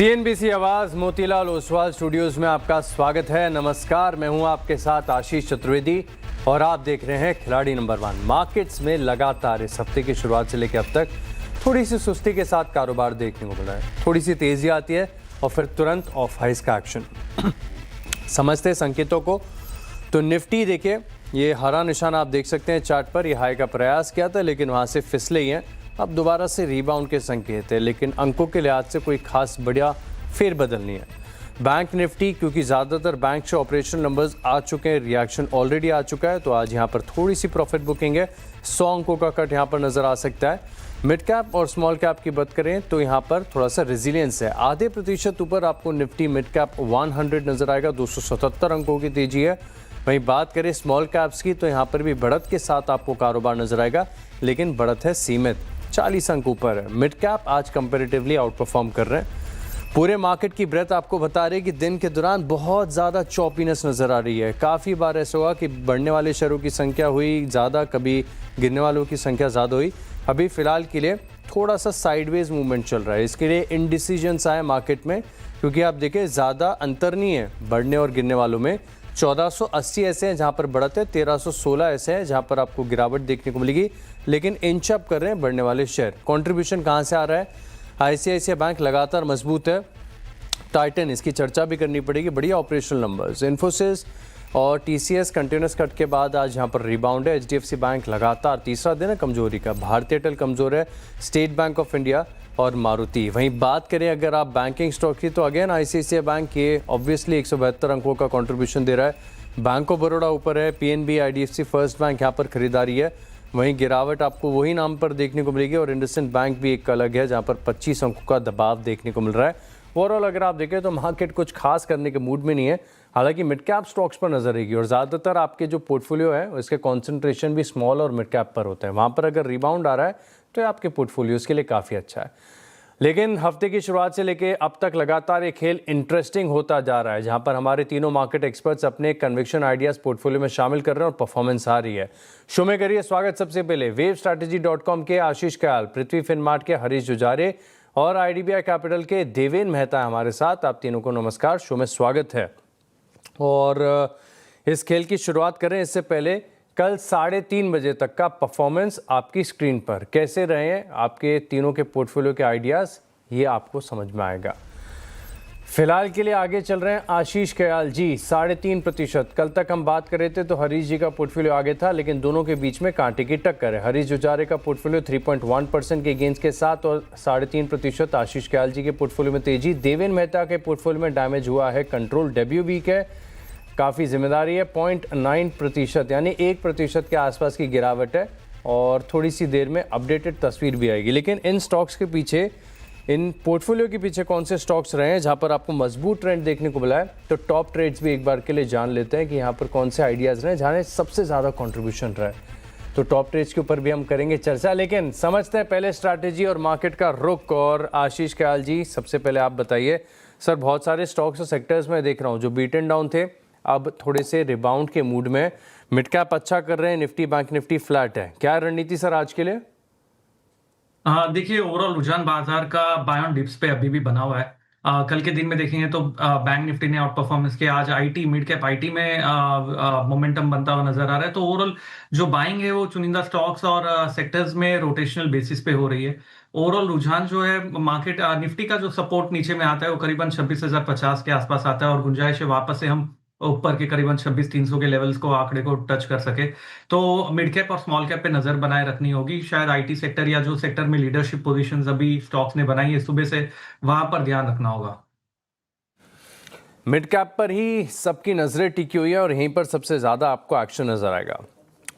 CNBC आवाज Motilal Oswal studios में आपका स्वागत है। नमस्कार, मैं हूं आपके साथ आशीष चतुर्वेदी और आप देख रहे हैं खिलाड़ी नंबर 1। मार्केट्स में लगातार इस हफ्ते की शुरुआत से लेकर अब तक थोड़ी सी सुस्ती के साथ कारोबार देखने को मिला है। थोड़ी सी तेजी आती है और फिर तुरंत ऑफ हाइस का एक्शन। समझते संकेतों को तो निफ्टी देखिए, ये हरा निशान आप देख सकते हैं चार्ट पर। ये हाई का प्रयास किया था लेकिन वहां से फिसले ही हैं। अब दोबारा से रीबाउंड के संकेत है लेकिन अंकों के लिहाज से कोई खास बढ़िया फेरबदल नहीं है। बैंक निफ्टी, क्योंकि ज़्यादातर बैंक से ऑपरेशनल नंबर्स आ चुके हैं, रिएक्शन ऑलरेडी आ चुका है, तो आज यहाँ पर थोड़ी सी प्रॉफिट बुकिंग है। 100 अंकों का कट यहाँ पर नज़र आ सकता है। मिड कैप और स्मॉल कैप की बात करें तो यहाँ पर थोड़ा सा रेजिलियंस है। आधे प्रतिशत ऊपर आपको निफ्टी मिड कैप 100 नज़र आएगा। 277 अंकों की तेजी है। वहीं बात करें स्मॉल कैप्स की तो यहाँ पर भी बढ़त के साथ आपको कारोबार नजर आएगा, लेकिन बढ़त है सीमित, 40 अंक ऊपर है। मिड कैप आज कंपैरेटिवली आउट परफॉर्म कर रहे हैं। पूरे मार्केट की ब्रेथ आपको बता रही है कि दिन के दौरान बहुत ज़्यादा चॉपीनेस नज़र आ रही है। काफ़ी बार ऐसा हुआ कि बढ़ने वाले शेयरों की संख्या हुई ज़्यादा, कभी गिरने वालों की संख्या ज़्यादा हुई। अभी फ़िलहाल के लिए थोड़ा सा साइडवेज मूवमेंट चल रहा है। इसके लिए इनडिसीजन्स आए मार्केट में, क्योंकि आप देखें ज़्यादा अंतर नहीं है बढ़ने और गिरने वालों में। 1480 ऐसे हैं जहां पर बढ़त है, 1316 ऐसे हैं जहां पर आपको गिरावट देखने को मिलेगी, लेकिन इंच अप कर रहे हैं बढ़ने वाले शेयर। कंट्रीब्यूशन कहां से आ रहा है? आईसीआईसीआई बैंक लगातार मजबूत है। टाइटन, इसकी चर्चा भी करनी पड़ेगी, बढ़िया ऑपरेशनल नंबर्स। इन्फोसिस और टीसीएस कंटिन्यूस कट के बाद आज यहाँ पर रिबाउंड है। एचडीएफसी बैंक लगातार तीसरा दिन है कमजोरी का। भारतीय एयरटेल कमजोर है, स्टेट बैंक ऑफ इंडिया और मारुति। वहीं बात करें अगर आप बैंकिंग स्टॉक की तो अगेन आईसीआईसीआई बैंक ये ऑब्वियसली 172 अंकों का कंट्रीब्यूशन दे रहा है। बैंक ऑफ बड़ौदा ऊपर है, पीएनबी, आईडीएफसी फर्स्ट बैंक यहाँ पर खरीदारी है। वहीं गिरावट आपको वही नाम पर देखने को मिलेगी और इंडसइंड बैंक भी एक अलग है जहाँ पर 25 अंकों का दबाव देखने को मिल रहा है। ओवरऑल अगर आप देखें तो मार्केट कुछ खास करने के मूड में नहीं है। हालांकि मिड कैप स्टॉक्स पर नजर रहेगी और ज़्यादातर आपके जो पोर्टफोलियो है उसके कॉन्सेंट्रेशन भी स्मॉल और मिड कैप पर होते हैं। वहाँ पर अगर रिबाउंड आ रहा है तो आपके पोर्टफोलियोज के लिए काफ़ी अच्छा है। लेकिन हफ्ते की शुरुआत से लेके अब तक लगातार ये खेल इंटरेस्टिंग होता जा रहा है, जहां पर हमारे तीनों मार्केट एक्सपर्ट्स अपने कन्विक्शन आइडियाज पोर्टफोलियो में शामिल कर रहे हैं और परफॉर्मेंस आ रही है। शो में करिए स्वागत सबसे पहले वेवस्ट्रैटेजी.com के आशीष कयाल, पृथ्वी फिनमार्ट के हरीश जुजारे और आईडीबीआई कैपिटल के देवेन मेहता हमारे साथ। आप तीनों को नमस्कार, शो में स्वागत है। और इस खेल की शुरुआत करें इससे पहले कल 3:30 बजे तक का परफॉर्मेंस आपकी स्क्रीन पर कैसे रहे हैं, आपके तीनों के पोर्टफोलियो के आइडियाज़, ये आपको समझ में आएगा। फिलहाल के लिए आगे चल रहे हैं आशीष कयाल जी, 3.5%। कल तक हम बात कर रहे थे तो हरीश जी का पोर्टफोलियो आगे था, लेकिन दोनों के बीच में कांटे की टक्कर है। हरीश जुजारे का पोर्टफोलियो 3.1% के गेंस के साथ और 3.5% आशीष कयाल जी के पोर्टफोलियो में तेजी। देवेन मेहता के पोर्टफोलियो में डैमेज हुआ है, कंट्रोल डेब्यू वीक है, काफ़ी जिम्मेदारी है। 0.9% यानी 1% के आसपास की गिरावट है और थोड़ी सी देर में अपडेटेड तस्वीर भी आएगी। लेकिन इन स्टॉक्स के पीछे, इन पोर्टफोलियो के पीछे कौन से स्टॉक्स रहे हैं जहां पर आपको मजबूत ट्रेंड देखने को मिला है, तो टॉप ट्रेड्स भी एक बार के लिए जान लेते हैं कि यहाँ पर कौन से आइडियाज़ रहे जहाँ सबसे ज़्यादा कॉन्ट्रीब्यूशन रहा है। तो टॉप ट्रेड्स के ऊपर भी हम करेंगे चर्चा, लेकिन समझते हैं पहले स्ट्रैटेजी और मार्केट का रुख। और आशीष कयाल जी, सबसे पहले आप बताइए सर, बहुत सारे स्टॉक्स और सेक्टर्स में देख रहा हूँ जो बीट एंड डाउन थे, अब थोड़े से रिबाउंड के मूड में। मिड कैप अच्छा कर रहे हैं, निफ्टी बैंक निफ्टी फ्लैट है। क्या रणनीति सर आज के लिए? देखिए, ओवरऑल रुझान बाजार का बाय ऑन डिप्स पे अभी भी बना हुआ है। कल के दिन में देखेंगे तो बैंक निफ्टी ने आउट परफॉर्मेंस किया। आज आईटी, मिड कैप आईटी में मोमेंटम बनता हुआ नजर आ रहा है। तो ओवरऑल जो बाइंग है वो चुनिंदा स्टॉक्स और सेक्टर्स में रोटेशनल बेसिस पे हो रही है। ओवरऑल रुझान जो है मार्केट, निफ्टी का जो सपोर्ट नीचे में आता है वो करीबन 26,050 के आसपास आता है और गुंजाइश है वापस से हम ऊपर के करीबन 26,300 के लेवल्स को, आंकड़े को टच कर सके। तो मिड कैप और स्मॉल कैप पे नजर बनाए रखनी होगी। शायद आईटी सेक्टर या जो सेक्टर में लीडरशिप पोजीशंस अभी स्टॉक्स ने बनाई है सुबह से, वहां पर ध्यान रखना होगा। मिड कैप पर ही सबकी नजरें टिकी हुई है और यहीं पर सबसे ज्यादा आपको एक्शन नजर आएगा।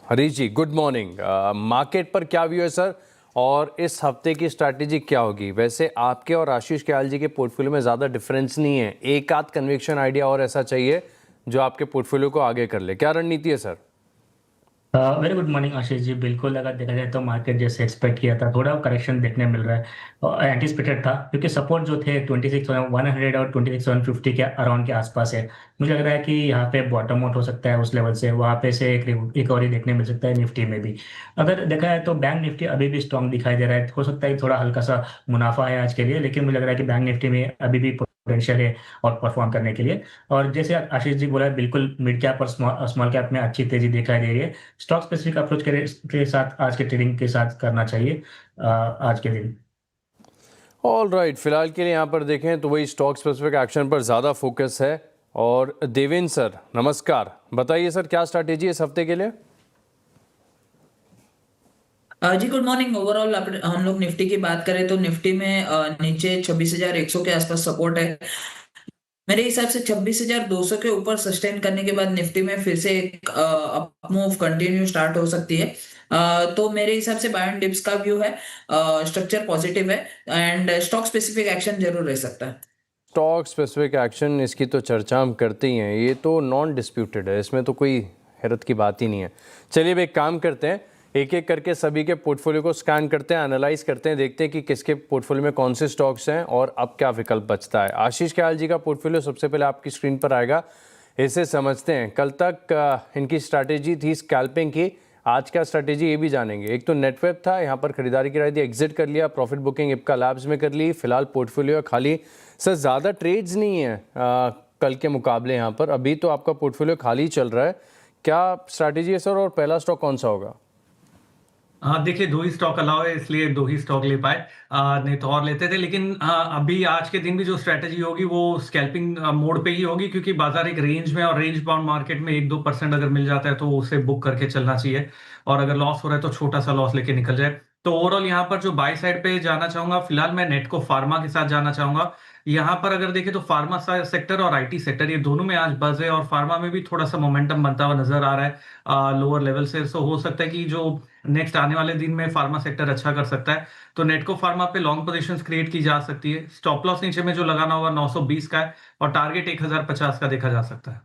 हरीश जी, गुड मॉर्निंग। मार्केट पर क्या व्यू है सर, और इस हफ्ते की स्ट्रैटेजी क्या होगी? वैसे आपके और आशीष कयाल जी के पोर्टफोलियो में ज़्यादा डिफरेंस नहीं है, एक आध कन्विक्शन आइडिया और ऐसा चाहिए जो आपके पोर्टफोलियो को आगे कर ले। क्या रणनीति है sir? Very good morning Ashish ji. बिल्कुल, अगर देखा जाए तो मार्केट जैसे एक्सपेक्ट किया था थोड़ा करेक्शन देखने मिल रहा है और एंटिसिपेटेड था, क्योंकि सपोर्ट जो थे 26,100 और 26,150 के अराउंड के आसपास है। मुझे लग रहा है कि यहाँ पे बॉटम आउट हो सकता है उस लेवल से, वहाँ पे से एक रिकवरी देखने मिल सकता है निफ्टी में भी। अगर देखा जाए तो बैंक निफ्टी अभी भी स्ट्रॉन्ग दिखाई दे रहा है, हो सकता है थोड़ा हल्का सा मुनाफा है आज के लिए, लेकिन मुझे लग रहा है कि बैंक निफ्टी में अभी भी पोटेंशियल है और परफॉर्म करने के लिए। और जैसे आशीष जी बोला, बिल्कुल मिड कैप और स्मॉल कैप में अच्छी तेजी दिखाई दे रही है। स्टॉक स्पेसिफिक अप्रोच के साथ आज के ट्रेडिंग के साथ करना चाहिए आज के दिन। ऑल राइट, फिलहाल के लिए यहाँ पर देखें तो वही स्टॉक स्पेसिफिक एक्शन पर ज़्यादा फोकस है। और देवेंद्र सर नमस्कार, बताइए सर क्या स्ट्रैटेजी है इस हफ्ते के लिए। जी गुड मॉर्निंग। ओवरऑल हम लोग निफ्टी की बात करें तो निफ्टी में नीचे 26,100 के आसपास सपोर्ट है। मेरे हिसाब से 26,200 के ऊपर सस्टेन करने के बाद निफ्टी में फिर से एक अप मूव कंटिन्यू स्टार्ट हो सकती है। तो मेरे हिसाब से बाय ऑन डिप्स का व्यू है, स्ट्रक्चर पॉजिटिव है एंड स्टॉक स्पेसिफिक एक्शन जरूर रह सकता है। स्टॉक स्पेसिफिक एक्शन इसकी तो चर्चा हम करते ही हैं, ये तो नॉन डिस्प्यूटेड है, इसमें तो कोई हैरत की बात ही नहीं है। चलिए अब एक काम करते हैं, एक एक करके सभी के पोर्टफोलियो को स्कैन करते हैं, एनालाइज करते हैं, देखते हैं कि किसके पोर्टफोलियो में कौन से स्टॉक्स हैं और अब क्या विकल्प बचता है। आशीष ख्याल जी का पोर्टफोलियो सबसे पहले आपकी स्क्रीन पर आएगा, इसे समझते हैं। कल तक इनकी स्ट्रैटेजी थी स्कैल्पिंग की, आज क्या स्ट्रैटेजी ये भी जानेंगे। एक तो नेटवेब था, यहाँ पर खरीदारी की राय दी, एग्जिट कर लिया, प्रॉफिट बुकिंग इप्का लैब्स में कर ली, फिलहाल पोर्टफोलियो खाली। सर ज़्यादा ट्रेड्स नहीं है कल के मुकाबले, यहाँ पर अभी तो आपका पोर्टफोलियो खाली चल रहा है। क्या स्ट्रैटेजी है सर और पहला स्टॉक कौन सा होगा? हाँ देखिए, दो ही स्टॉक अलाउ है इसलिए दो ही स्टॉक ले पाए। नहीं तो और लेते थे, लेकिन अभी आज के दिन भी जो स्ट्रेटजी होगी वो स्कैल्पिंग मोड पे ही होगी, क्योंकि बाजार एक रेंज में और रेंज बाउंड मार्केट में 1-2% अगर मिल जाता है तो उसे बुक करके चलना चाहिए। और अगर लॉस हो रहा है तो छोटा सा लॉस लेके निकल जाए। तो ओवरऑल यहाँ पर जो बाय साइड पे जाना चाहूंगा, फिलहाल मैं नेटको फार्मा के साथ जाना चाहूंगा। यहाँ पर अगर देखें तो फार्मा सेक्टर और आईटी सेक्टर ये दोनों में आज बज है, और फार्मा में भी थोड़ा सा मोमेंटम बनता हुआ नजर आ रहा है लोअर लेवल से। सो हो सकता है कि जो नेक्स्ट आने वाले दिन में फार्मा सेक्टर अच्छा कर सकता है। तो नेटको फार्मा पे लॉन्ग पोजीशंस क्रिएट की जा सकती है। स्टॉप लॉस नीचे में जो लगाना होगा 920 का है, और टारगेट 1050 का देखा जा सकता है।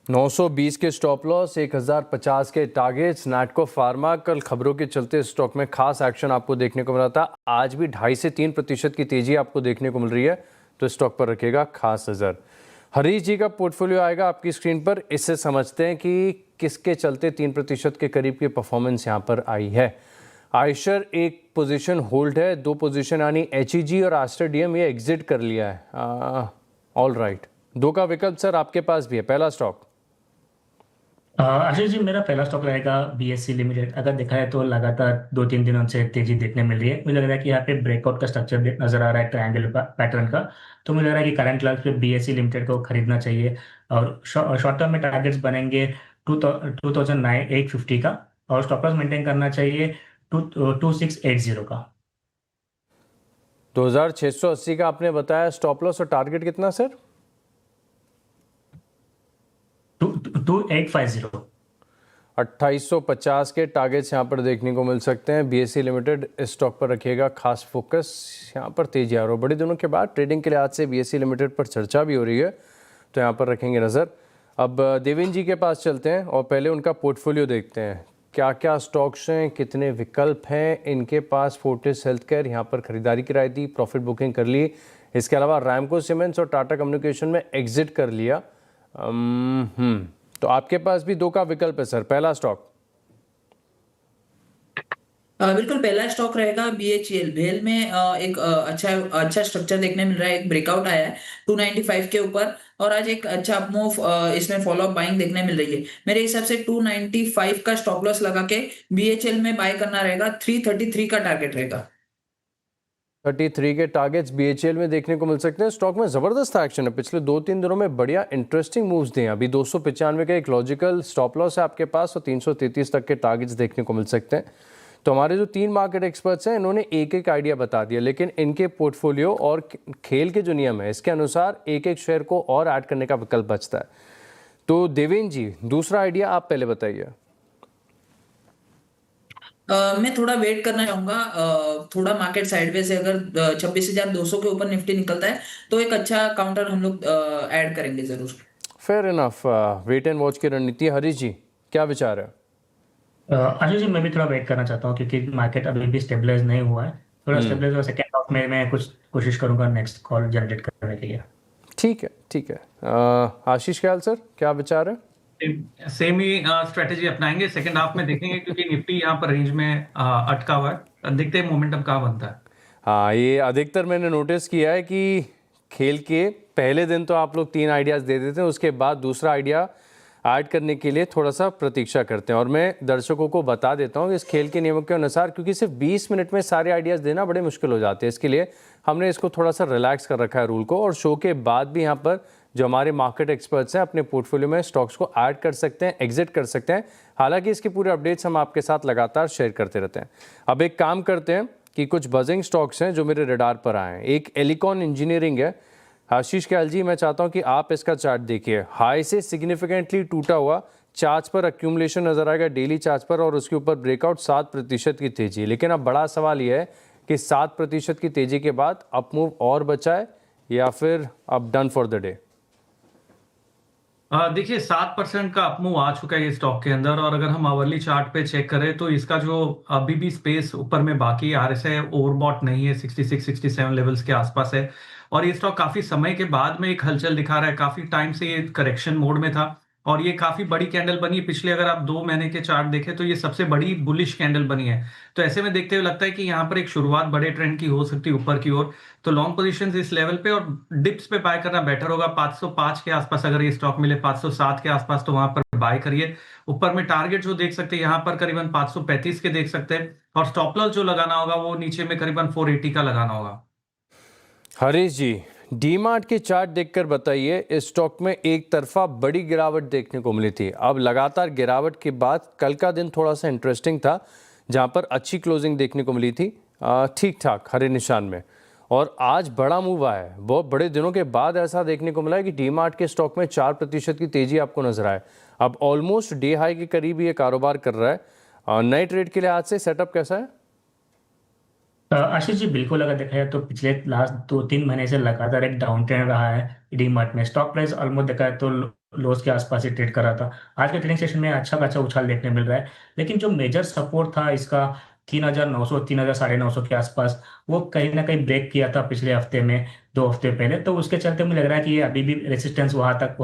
920 के स्टॉप लॉस, 1050 के टारगेट्स। नाटको फार्मा कल खबरों के चलते स्टॉक में खास एक्शन आपको देखने को मिला था, आज भी 2.5 से 3% की तेजी आपको देखने को मिल रही है, तो स्टॉक पर रखिएगा खास नज़र। हरीश जी का पोर्टफोलियो आएगा आपकी स्क्रीन पर, इससे समझते हैं कि किसके चलते 3% के करीब की परफॉर्मेंस यहाँ पर आई है। आयशर एक पोजीशन होल्ड है, 2 पोजीशन यानी एचईजी और आस्टर डीएम ये एग्जिट कर लिया है। ऑल राइट, 2 का विकल्प सर आपके पास भी है, पहला स्टॉक। आशीष जी, मेरा पहला स्टॉक रहेगा बीएससी लिमिटेड। अगर देखा है तो लगातार 2-3 दिनों से तेजी देखने मिल रही है। मुझे लग रहा है कि यहाँ पे ब्रेकआउट का स्ट्रक्चर नजर आ रहा है, ट्रायंगल पैटर्न का। तो मुझे लग रहा है कि करंट लेवल पे बीएससी लिमिटेड को खरीदना चाहिए। और शॉर्ट टर्म में टारगेट्स बनेंगे 2,850 का, और स्टॉप लॉस मेंटेन करना चाहिए 2680 का। 2680 का आपने बताया स्टॉप लॉस, और टारगेट कितना सर? 2850। 2850 के टारगेट्स यहाँ पर देखने को मिल सकते हैं। बीएससी लिमिटेड इस स्टॉक पर रखिएगा खास फोकस, यहाँ पर तेजी आ रहा है। बड़े दिनों के बाद ट्रेडिंग के लिहाज से बीएससी लिमिटेड पर चर्चा भी हो रही है, तो यहाँ पर रखेंगे नज़र। अब देवेंद्र जी के पास चलते हैं और पहले उनका पोर्टफोलियो देखते हैं, क्या क्या स्टॉक्स हैं, कितने विकल्प हैं इनके पास। फोर्टिस हेल्थ केयर यहाँ पर खरीदारी की राय दी, प्रॉफिट बुकिंग कर ली। इसके अलावा रैमको सीमेंट्स और टाटा कम्युनिकेशन में एग्जिट कर लिया। तो आपके पास भी 2 का विकल्प है सर, पहला स्टॉक। बिल्कुल, पहला स्टॉक रहेगा बीएचईएल। भेल में एक अच्छा स्ट्रक्चर देखने मिल रहा है, एक ब्रेकआउट आया है 295 के ऊपर, और आज एक अच्छा मूव इसमें फॉलो अप बाइंग देखने मिल रही है। मेरे हिसाब से 295 का स्टॉप लॉस लगा के बीएचईएल में बाय करना रहेगा। 333 का टारगेट रहेगा। 33 के टारगेट्स बीएचएल में देखने को मिल सकते हैं। स्टॉक में ज़बरदस्त एक्शन है, पिछले 2-3 दिनों में बढ़िया इंटरेस्टिंग मूव्स दिए हैं। अभी 295 का एक लॉजिकल स्टॉप लॉस है आपके पास, और 333 तक के टारगेट्स देखने को मिल सकते हैं। तो हमारे जो 3 मार्केट एक्सपर्ट्स हैं इन्होंने एक एक आइडिया बता दिया, लेकिन इनके पोर्टफोलियो और खेल के जो नियम है इसके अनुसार एक एक शेयर को और ऐड करने का विकल्प बचता है। तो देवेंद्र जी, दूसरा आइडिया आप पहले बताइए। मैं थोड़ा वेट करना चाहूंगा। थोड़ा मार्केट साइडवेज से अगर 26,200 के ऊपर निफ्टी निकलता है तो एक अच्छा काउंटर हम लोग ऐड करेंगे जरूर। Fair enough, wait and watch की रणनीति। हरीश जी क्या विचार है? आशीष जी, मैं भी थोड़ा वेट करना चाहता हूँ क्योंकि मार्केट अभी भी स्टेबलाइज नहीं हुआ है। थोड़ा स्टेबलाइज हुआ सेकेंड हाफ में मैं कुछ कोशिश करूंगा नेक्स्ट कॉल जनरेट करने के लिए। ठीक है, ठीक है। आशीष ख्याल सर, क्या विचार है? सेम ही स्ट्रेटेजी अपनाएंगे, सेकंड हाफ में देखेंगे क्योंकि निफ्टी यहाँ पर रेंज में अटका हुआ है। देखते हैं मोमेंटम कहाँ बनता है। हाँ, ये अधिकतर मैंने नोटिस किया है कि खेल के पहले दिन तो आप लोग 3 आइडियाज़ दे देते हैं, उसके बाद दूसरा आइडिया ऐड करने के लिए थोड़ा सा प्रतीक्षा करते हैं। और मैं दर्शकों को बता देता हूँ इस खेल के नियमों के अनुसार, क्योंकि सिर्फ 20 मिनट में सारे आइडियाज़ देना बड़े मुश्किल हो जाते हैं, इसके लिए हमने इसको थोड़ा सा रिलैक्स कर रखा है रूल को। और शो के बाद भी यहाँ पर जो हमारे मार्केट एक्सपर्ट्स हैं अपने पोर्टफोलियो में स्टॉक्स को ऐड कर सकते हैं, एग्जिट कर सकते हैं। हालांकि इसके पूरे अपडेट्स हम आपके साथ लगातार शेयर करते रहते हैं। अब एक काम करते हैं कि कुछ बजिंग स्टॉक्स हैं जो मेरे रडार पर आए हैं। एक एलिकॉन इंजीनियरिंग है। आशीष ख्याल जी, मैं चाहता हूं कि आप इसका चार्ट देखिए। हाई से सिग्निफिकेंटली टूटा हुआ चार्ट पर अक्यूमुलेशन नजर आएगा डेली चार्ट पर, और उसके ऊपर ब्रेकआउट 7% की तेजी। लेकिन अब बड़ा सवाल यह है कि 7% की तेजी के बाद अपमूव और बचा है या फिर अब डन फॉर द डे? देखिए 7% का अपमूव आ चुका है ये स्टॉक के अंदर, और अगर हम आवरली चार्ट पे चेक करें तो इसका जो अभी भी स्पेस ऊपर में बाकी आरएसआई ओवरबॉट नहीं है, 66-67 लेवल्स के आसपास है। और ये स्टॉक काफी समय के बाद में एक हलचल दिखा रहा है। काफी टाइम से ये करेक्शन मोड में था और ये काफी बड़ी कैंडल बनी है। पिछले अगर आप 2 महीने के चार्ट देखें तो ये सबसे बड़ी बुलिश कैंडल बनी है। तो ऐसे में देखते हुए लगता है कि यहाँ पर एक शुरुआत बड़े ट्रेंड की हो सकती है ऊपर की ओर। तो लॉन्ग पोजीशंस इस लेवल पे और डिप्स पे बाय करना बेटर होगा। 505 के आसपास अगर ये स्टॉक मिले, 507 के आसपास, तो वहां पर बाय करिए। ऊपर में टारगेट जो देख सकते हैं यहाँ पर करीबन 535 के देख सकते हैं, और स्टॉप लॉस जो लगाना होगा वो नीचे में करीबन 480 का लगाना होगा। हरीश जी, डीमार्ट के चार्ट देखकर बताइए, इस स्टॉक में एक तरफा बड़ी गिरावट देखने को मिली थी। अब लगातार गिरावट के बाद कल का दिन थोड़ा सा इंटरेस्टिंग था, जहां पर अच्छी क्लोजिंग देखने को मिली थी, ठीक ठाक हरे निशान में। और आज बड़ा मूव आया है, बहुत बड़े दिनों के बाद ऐसा देखने को मिला है कि डीमार्ट के स्टॉक में 4% की तेजी आपको नजर आए। अब ऑलमोस्ट डे हाई के करीब ये कारोबार कर रहा है। नए ट्रेड के लिए आज से सेटअप कैसा है? आशीष जी, बिल्कुल अगर देखा जाए तो पिछले लास्ट 2-3 महीने से लगातार एक डाउन ट्रेंड रहा है डीमार्ट में। स्टॉक प्राइस ऑलमोस्ट देखा है तो लोस के आसपास ही ट्रेड कर रहा था। आज के ट्रेडिंग सेशन में अच्छा खासा उछाल देखने मिल रहा है, लेकिन जो मेजर सपोर्ट था इसका 3,900 3,950 के आसपास, वो कहीं ना कहीं ब्रेक किया था पिछले हफ्ते में, 2 हफ्ते पहले। तो उसके चलते मुझे लग रहा है कि ये अभी भी रेजिस्टेंस वहां तक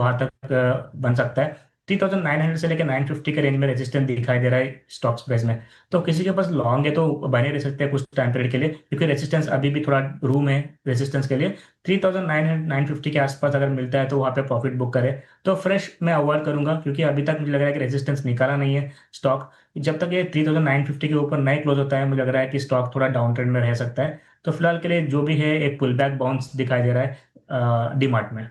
बन सकता है। 3,900 से लेकर 950 के रेंज में रेजिस्टेंस दिखाई दे रहा है स्टॉक्स प्राइस में। तो किसी के पास लॉन्ग है तो बने रह सकते हैं कुछ टाइम पीरियड के लिए, क्योंकि रेजिस्टेंस अभी भी थोड़ा रूम है रेजिस्टेंस के लिए। 3,950 के आसपास अगर मिलता है तो वहाँ पे प्रॉफिट बुक करे। तो फ्रेश मैं अवॉइड करूंगा, क्योंकि अभी तक मुझे लग रहा है कि रेजिस्टेंस निकाला नहीं है स्टॉक। जब तक ये 3,950 के ऊपर नहीं क्लोज होता है, मुझे लग रहा है कि स्टॉक थोड़ा डाउन ट्रेंड में रह सकता है। तो फिलहाल के लिए जो भी है, एक पुल बैक बाउंस दिखाई दे रहा है डीमार्ट में।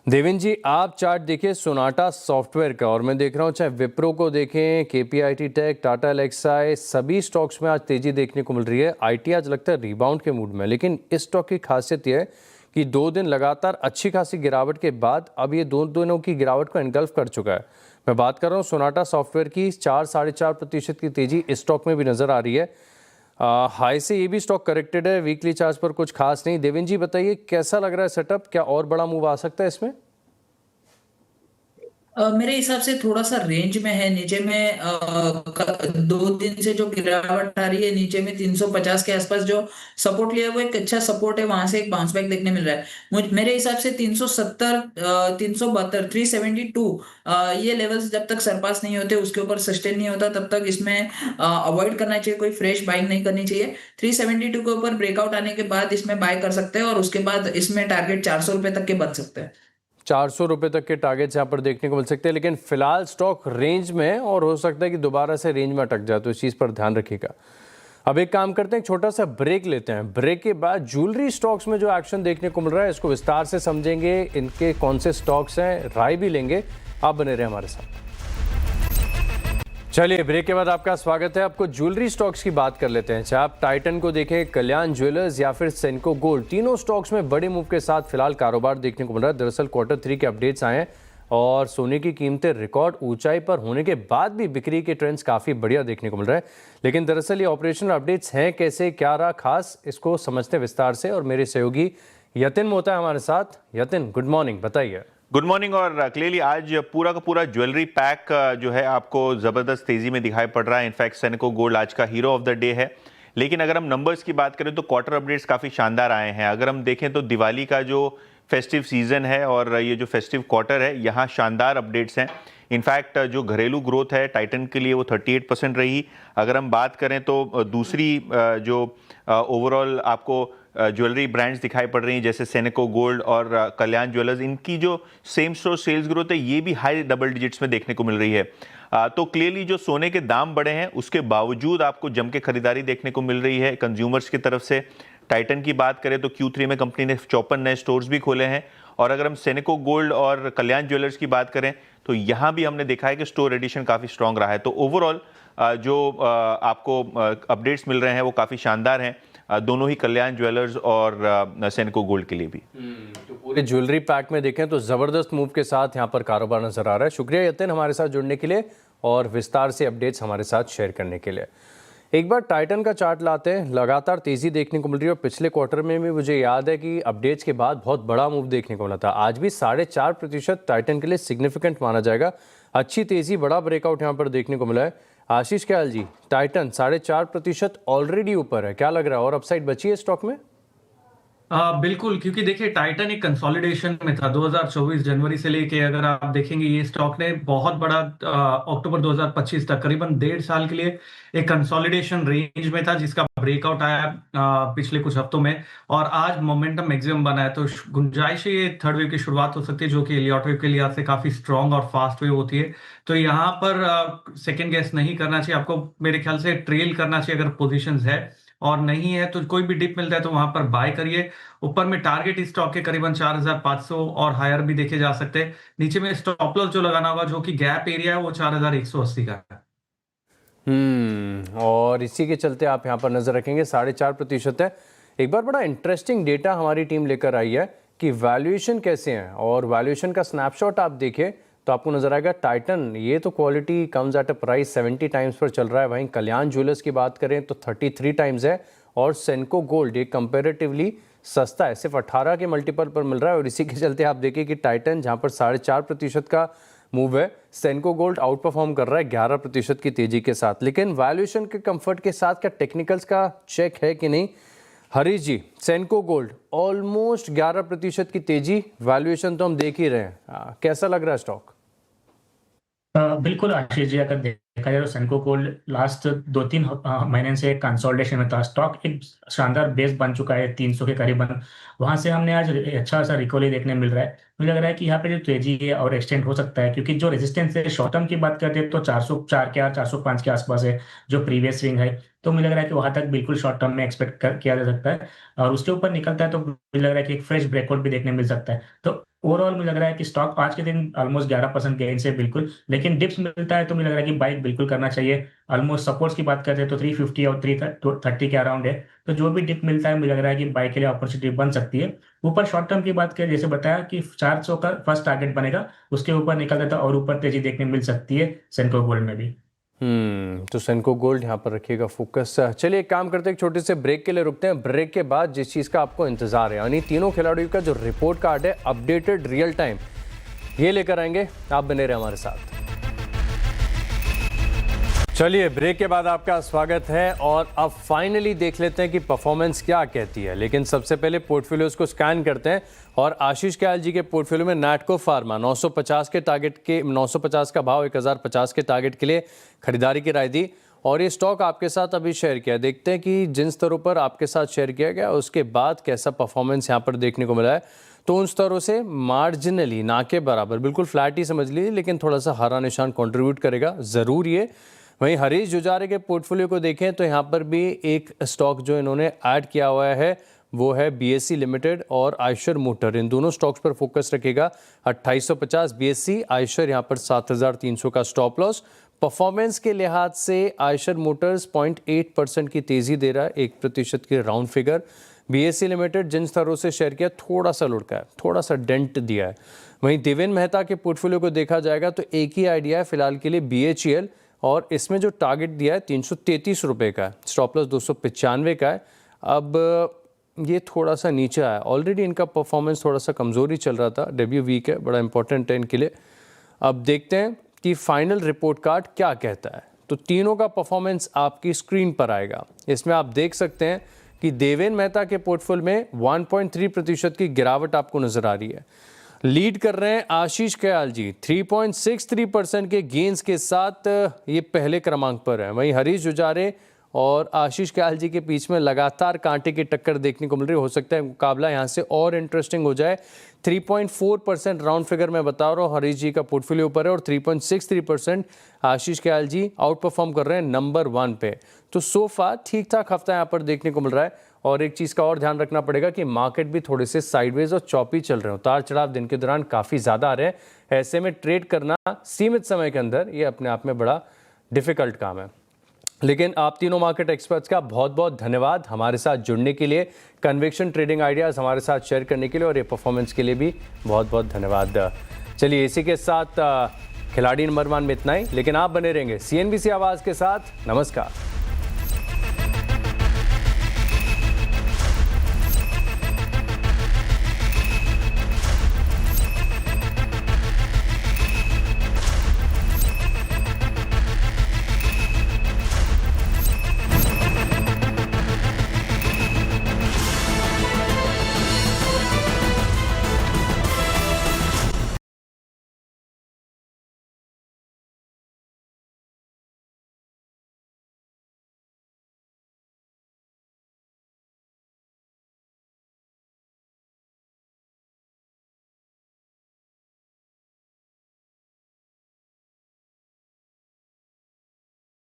देवेंद्र जी, आप चार्ट देखिए सोनाटा सॉफ्टवेयर का, और मैं देख रहा हूँ चाहे विप्रो को देखें, केपीआईटी टेक, टाटा एलेक्साई, सभी स्टॉक्स में आज तेजी देखने को मिल रही है। आईटी आज लगता है रिबाउंड के मूड में, लेकिन इस स्टॉक की खासियत यह है कि 2 दिन लगातार अच्छी खासी गिरावट के बाद अब ये 2 दिनों की गिरावट को एनगल्फ कर चुका है। मैं बात कर रहा हूँ सोनाटा सॉफ्टवेयर की। 4-4.5% की तेजी इस स्टॉक में भी नजर आ रही है। हाई से ये भी स्टॉक करेक्टेड है, वीकली चार्ज पर कुछ खास नहीं। देवेंद्र जी बताइए, कैसा लग रहा है सेटअप? क्या और बड़ा मूव आ सकता है इसमें? मेरे हिसाब से थोड़ा सा रेंज में है। नीचे में 2 दिन से जो गिरावट आ रही है, नीचे में 350 के आसपास जो सपोर्ट लिया वो एक अच्छा सपोर्ट है, वहां से एक बाउंस बैक देखने मिल रहा है। मेरे हिसाब से 370 372 372 ये लेवल्स जब तक सरपास नहीं होते, उसके ऊपर सस्टेन नहीं होता, तब तक इसमें अवॉइड करना चाहिए, कोई फ्रेश बाइंग नहीं करनी चाहिए। 372 के ऊपर ब्रेकआउट आने के बाद इसमें बाय कर सकते हैं, और उसके बाद इसमें टारगेट 400 रुपए तक के बन सकते हैं। 400 रुपये तक के टारगेट्स यहाँ पर देखने को मिल सकते हैं, लेकिन फिलहाल स्टॉक रेंज में, और हो सकता है कि दोबारा से रेंज में अटक जाए, तो इस चीज़ पर ध्यान रखिएगा। अब एक काम करते हैं, एक छोटा सा ब्रेक लेते हैं। ब्रेक के बाद ज्वेलरी स्टॉक्स में जो एक्शन देखने को मिल रहा है, इसको विस्तार से समझेंगे, इनके कौन से स्टॉक्स हैं, राय भी लेंगे। आप बने रहे हमारे साथ। चलिए, ब्रेक के बाद आपका स्वागत है। आपको ज्वेलरी स्टॉक्स की बात कर लेते हैं। चाहे आप टाइटन को देखें, कल्याण ज्वेलर्स या फिर सेनको गोल्ड, तीनों स्टॉक्स में बड़े मूव के साथ फिलहाल कारोबार देखने को मिल रहा है। दरअसल Q3 के अपडेट्स आए हैं और सोने की कीमतें रिकॉर्ड ऊंचाई पर होने के बाद भी बिक्री के ट्रेंड्स काफ़ी बढ़िया देखने को मिल रहा है। लेकिन दरअसल ये ऑपरेशनल अपडेट्स हैं कैसे, क्या रहा खास, इसको समझते हैं विस्तार से। और मेरे सहयोगी यतिन मोहता है हमारे साथ। यतिन, गुड मॉर्निंग, बताइए। Good morning. और क्लियरली आज पूरा का पूरा ज्वेलरी पैक जो है आपको ज़बरदस्त तेज़ी में दिखाई पड़ रहा है। इनफैक्ट सेनेको गोल्ड आज का हीरो ऑफ द डे है। लेकिन अगर हम नंबर्स की बात करें तो क्वार्टर अपडेट्स काफ़ी शानदार आए हैं। अगर हम देखें तो दिवाली का जो फेस्टिव सीज़न है और ये जो फेस्टिव क्वार्टर है, यहाँ शानदार अपडेट्स हैं। इनफैक्ट जो घरेलू ग्रोथ है टाइटन के लिए वो 38% रही। अगर हम बात करें तो दूसरी जो ओवरऑल आपको ज्वेलरी ब्रांड्स दिखाई पड़ रही हैं जैसे सेनेको गोल्ड और कल्याण ज्वेलर्स, इनकी जो सेम स्टोर सेल्स ग्रोथ है ये भी हाई डबल डिजिट्स में देखने को मिल रही है। तो क्लियरली जो सोने के दाम बढ़े हैं उसके बावजूद आपको जम के खरीदारी देखने को मिल रही है कंज्यूमर्स की तरफ से। टाइटन की बात करें तो Q3 में कंपनी ने 54 नए स्टोर्स भी खोले हैं। और अगर हम सेनेको गोल्ड और कल्याण ज्वेलर्स की बात करें तो यहाँ भी हमने देखा है कि स्टोर एडिशन काफ़ी स्ट्रॉन्ग रहा है। तो ओवरऑल जो आपको अपडेट्स मिल रहे हैं वो काफ़ी शानदार हैं, दोनों ही कल्याण ज्वेलर्स और सेनेको गोल्ड के लिए भी। तो पूरे ज्वेलरी पैक में देखें तो ज़बरदस्त मूव के साथ यहाँ पर कारोबार नजर आ रहा है। शुक्रिया यतिन हमारे साथ जुड़ने के लिए और विस्तार से अपडेट्स हमारे साथ शेयर करने के लिए। एक बार टाइटन का चार्ट लाते हैं, लगातार तेज़ी देखने को मिल रही है और पिछले क्वार्टर में भी मुझे याद है कि अपडेट्स के बाद बहुत बड़ा मूव देखने को मिला था। आज भी 4.5% टाइटन के लिए सिग्निफिकेंट माना जाएगा। अच्छी तेज़ी, बड़ा ब्रेकआउट यहाँ पर देखने को मिला है। आशीष कयाल जी, टाइटन 4.5% ऑलरेडी ऊपर है, क्या लग रहा है और अपसाइड बची है स्टॉक में? बिल्कुल, क्योंकि देखिए टाइटन एक कंसोलिडेशन में था 2024 जनवरी से लेके। अगर आप देखेंगे ये स्टॉक ने बहुत बड़ा अक्टूबर 2025 तक करीबन 1.5 साल के लिए एक कंसोलिडेशन रेंज में था जिसका ब्रेकआउट आया पिछले कुछ हफ्तों में और आज मोमेंटम मैक्सिमम बना है। तो गुंजाइश है ये थर्ड वेव की शुरुआत हो सकती है जो कि एलियट वेव के लिहाज से काफी स्ट्रॉन्ग और फास्ट वेव होती है। तो यहाँ पर सेकेंड गेस नहीं करना चाहिए आपको, मेरे ख्याल से ट्रेल करना चाहिए अगर पोजिशन है, और नहीं है तो कोई भी डिप मिलता है तो वहां पर बाय करिए। ऊपर में टारगेट इस स्टॉक के करीबन 4,500 और हायर भी देखे जा सकते हैं। नीचे में स्टॉप लॉस जो लगाना होगा जो कि गैप एरिया है वो 4,180 का है। और इसी के चलते आप यहाँ पर नजर रखेंगे 4.5% है। एक बार बड़ा इंटरेस्टिंग डेटा हमारी टीम लेकर आई है कि वैल्यूएशन कैसे हैं, और वैल्यूएशन का स्नैपशॉट आप देखिए तो आपको नजर आएगा टाइटन ये तो quality comes at a price 70 times पर चल रहा है। वहीं कल्याण ज्वेलर्स की बात करें तो 33 टाइम्स है और सेनेको गोल्ड ये कंपेरेटिवली सस्ता है, सिर्फ 18 के मल्टीपल पर मिल रहा है। और इसी के चलते आप देखिए कि टाइटन जहां पर 4.5% का मूव है, सेनेको गोल्ड आउट परफॉर्म कर रहा है 11% की तेजी के साथ। लेकिन वैल्यूएशन के कंफर्ट के साथ क्या टेक्निकल्स का चेक है कि नहीं? हरीश जी, सेनेको गोल्ड ऑलमोस्ट 11% की तेजी, वैल्यूएशन तो हम देख ही रहे हैं, कैसा लग रहा है स्टॉक? बिल्कुल आशीष जी, अगर देखा जाए तो सेनेको गोल्ड लास्ट 2-3 महीने से कंसोलिडेशन में था। स्टॉक एक शानदार बेस बन चुका है 300 के करीबन, वहां से हमने आज अच्छा सा रिकवरी देखने मिल रहा है। मुझे लग रहा है कि यहाँ पे जो तेजी है और एक्सटेंड हो सकता है, क्योंकि जो रेजिस्टेंस है शॉर्ट टर्म की बात करते हैं तो 404 के 405 के आसपास है जो प्रीवियस स्विंग है। तो मुझे लग रहा है कि वहां तक बिल्कुल शॉर्ट टर्म में एक्सपेक्ट किया जा सकता है, और उसके ऊपर निकलता है तो मुझे लग रहा है कि एक फ्रेश ब्रेकआउट भी देखने मिल सकता है। तो ओवरऑल मुझे लग रहा है कि स्टॉक आज के दिन ऑलमोस्ट 11% गेन से बिल्कुल, लेकिन डिप्स मिलता है तो मुझे लग रहा है कि बाइक बिल्कुल करना चाहिए। ऑलमोस्ट सपोर्ट्स की बात करते हैं तो 350 और 330 के अराउंड है। तो जो भी डिप मिलता है मुझे लग रहा है कि बाइक के लिए अपॉर्चुनिटी बन सकती है। ऊपर शॉर्ट टर्म की बात करें, जैसे बताया कि 400 का फर्स्ट टारगेट बनेगा, उसके ऊपर निकल जाता है और ऊपर तेजी देखने मिल सकती है सेनेको गोल्ड में भी। तो सेनेको गोल्ड यहाँ पर रखिएगा फोकस। चलिए एक काम करते हैं, एक छोटे से ब्रेक के लिए रुकते हैं। ब्रेक के बाद जिस चीज़ का आपको इंतजार है, यानी तीनों खिलाड़ियों का जो रिपोर्ट कार्ड है अपडेटेड रियल टाइम, ये लेकर आएंगे। आप बने रहे हमारे साथ। चलिए ब्रेक के बाद आपका स्वागत है और अब फाइनली देख लेते हैं कि परफॉर्मेंस क्या कहती है। लेकिन सबसे पहले पोर्टफोलियोज को स्कैन करते हैं और आशीष कयाल जी के पोर्टफोलियो में नैटको फार्मा 950 के टारगेट के 950 का भाव 1050 के टारगेट के लिए खरीदारी की राय दी और ये स्टॉक आपके साथ अभी शेयर किया। देखते हैं कि जिन स्तरों पर आपके साथ शेयर किया गया उसके बाद कैसा परफॉर्मेंस यहाँ पर देखने को मिला है। तो उन स्तरों से मार्जिनली ना के बराबर, बिल्कुल फ्लैट ही समझ लीजिए, लेकिन थोड़ा सा हरा निशान कंट्रीब्यूट करेगा ज़रूर ये। वहीं हरीश जुजारे के पोर्टफोलियो को देखें तो यहाँ पर भी एक स्टॉक जो इन्होंने ऐड किया हुआ है वो है बीएससी लिमिटेड और आयशर मोटर। इन दोनों स्टॉक्स पर फोकस रखेगा। 2850 बीएससी, आयशर यहाँ पर 7300 का स्टॉप लॉस। परफॉर्मेंस के लिहाज से आयशर मोटर्स 0.8% की तेज़ी दे रहा है, 1% की राउंड फिगर। बीएससी लिमिटेड जिन स्तरों से शेयर किया थोड़ा सा लुढ़का है, थोड़ा सा डेंट दिया है। वहीं देवेन मेहता के पोर्टफोलियो को देखा जाएगा तो एक ही आइडिया है फिलहाल के लिए, BHEL, और इसमें जो टारगेट दिया है 333 रुपये का है, स्टॉप लॉस 295 का है। अब ये थोड़ा सा नीचे आया। ऑलरेडी इनका परफॉर्मेंस थोड़ा सा कमज़ोरी चल रहा था, डेब्यू वीक है, बड़ा इंपॉर्टेंट है इनके लिए। अब देखते हैं कि फाइनल रिपोर्ट कार्ड क्या कहता है। तो तीनों का परफॉर्मेंस आपकी स्क्रीन पर आएगा। इसमें आप देख सकते हैं कि देवेन मेहता के पोर्टफोलियो में 1.3% की गिरावट आपको नजर आ रही है। लीड कर रहे हैं आशीष कयाल जी 3.63% के गेंस के साथ, ये पहले क्रमांक पर है। वहीं हरीश जुजारे और आशीष कयाल जी के बीच में लगातार कांटे की टक्कर देखने को मिल रही है। हो सकता है मुकाबला यहाँ से और इंटरेस्टिंग हो जाए। 3.4% राउंड फिगर मैं बता रहा हूँ हरीश जी का पोर्टफोलियो पर है, और 3.63% आशीष कयाल जी आउट परफॉर्म कर रहे हैं नंबर 1 पे। तो सोफा ठीक ठाक हफ्ता यहाँ पर देखने को मिल रहा है। और एक चीज़ का और ध्यान रखना पड़ेगा कि मार्केट भी थोड़े से साइडवेज और चौपी चल रहे हैं। उतार चढ़ाव दिन के दौरान काफ़ी ज़्यादा आ रहे हैं। ऐसे में ट्रेड करना सीमित समय के अंदर ये अपने आप में बड़ा डिफ़िकल्ट काम है। लेकिन आप तीनों मार्केट एक्सपर्ट्स का बहुत बहुत धन्यवाद हमारे साथ जुड़ने के लिए, कन्विक्शन ट्रेडिंग आइडियाज़ हमारे साथ शेयर करने के लिए, और ये परफॉर्मेंस के लिए भी बहुत बहुत धन्यवाद। चलिए इसी के साथ खिलाड़ी नंबर 1 में इतना ही, लेकिन आप बने रहेंगे CNBC आवाज़ के साथ। नमस्कार।